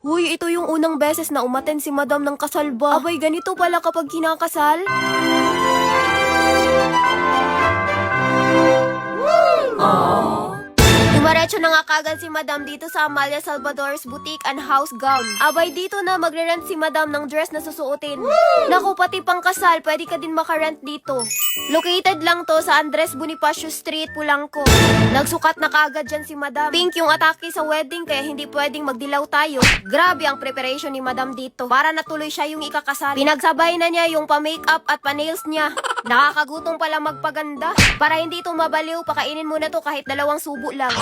Huy, ito yung unang beses na umaten si Madam ng kasal ba? Abay, ganito pala kapag kinakasal? Dumaretso na nga kagad si Madam dito sa Amalia Salvador's Boutique and House Gown. Abay, dito na magre-rent si Madam ng dress na susuotin. Naku, pati pang kasal, pwede ka din makarent dito. Located lang to sa Andres Bonifacio Street, Polanco. Nagsukat na kagad dyan si Madam. Pink yung atake sa wedding kaya hindi pwedeng magdilaw tayo. Grabe ang preparation ni Madam dito. Para natuloy siya yung ikakasal. Pinagsabay na niya yung pa-makeup at pa-nails niya. Nakakagutom pala magpaganda. Para hindi ito mabaliw, pakainin mo na to kahit 2 subo lang.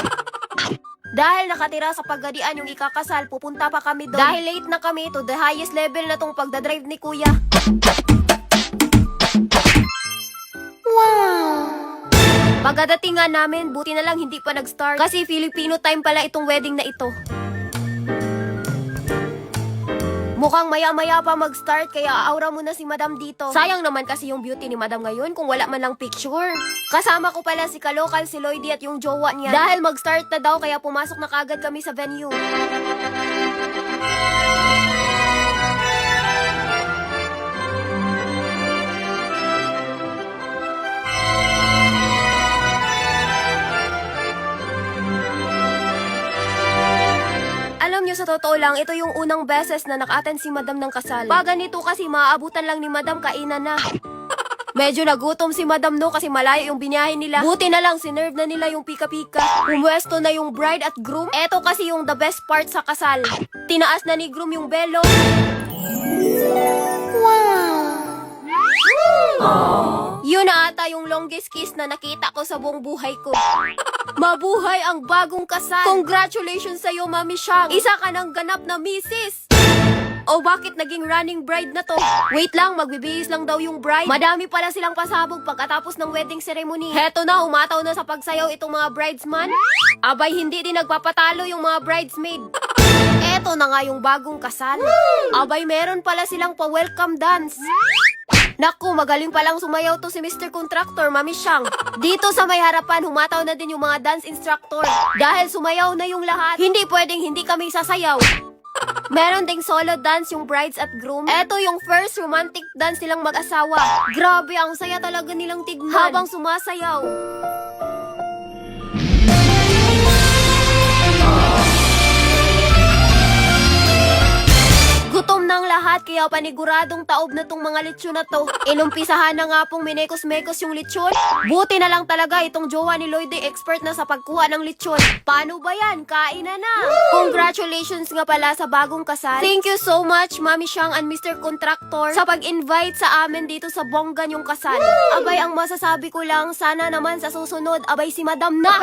Dahil nakatira sa Pagadian yung ikakasal, pupunta pa kami doon. Dahil late na kami, to the highest level na tong pagdadrive ni Kuya. Pagkadating nga namin, buti na lang hindi pa nag-start. Kasi Filipino time pala itong wedding na ito. Mukhang maya-maya pa mag-start kaya aura mo na si Madam dito. Sayang naman kasi yung beauty ni Madam ngayon kung wala man lang picture. Kasama ko pala si Kalokal, si Lloydie at yung jowa niya. Dahil mag-start na daw kaya pumasok na kagad kami sa venue. Alam nyo, sa totoo lang, ito yung unang beses na naka-attend si Madam ng kasal. Pag ganito kasi maaabutan lang ni Madam, kainan na. Medyo nagutom si Madam no kasi malayo yung biniyahin nila. Buti na lang, sinerve na nila yung pika-pika. Pumwesto na yung bride at groom. Eto kasi yung the best part sa kasal. Tinaas na ni groom yung belo. Yun na ata yung longest kiss na nakita ko sa buong buhay ko. Mabuhay ang bagong kasal! Congratulations sa'yo, Mami Shang! Isa ka ng ganap na misis! O bakit naging running bride na to? Wait lang, magbibihis lang daw yung bride. Madami pala silang pasabog pagkatapos ng wedding ceremony. Heto na, umataw na sa pagsayaw itong mga bridesman. Abay, hindi din nagpapatalo yung mga bridesmaid. Eto na nga yung bagong kasal. Abay, meron pala silang pa-welcome dance. Naku, magaling palang sumayaw to si Mr. Contractor, Mami Shang. Dito sa may harapan, humataw na din yung mga dance instructor. Dahil sumayaw na yung lahat, hindi pwedeng hindi kami sasayaw. Meron ding solo dance yung brides at groom. Eto yung first romantic dance nilang mag-asawa. Grabe, ang saya talaga nilang tignan habang sumasayaw. Gutom ng lahat kaya paniguradong taob na tong mga lechon na to. Inumpisahan na nga pong minekos-mekos yung lechon. Buti na lang talaga itong jowa ni Lloydie expert na sa pagkuha ng lechon. Paano ba yan? Kain na na! Congratulations nga pala sa bagong kasal. Thank you so much, Mami Shang and Mr. Contractor sa pag-invite sa amin dito sa bonggan yung kasal. Abay, ang masasabi ko lang, sana naman sa susunod, abay si Madam na!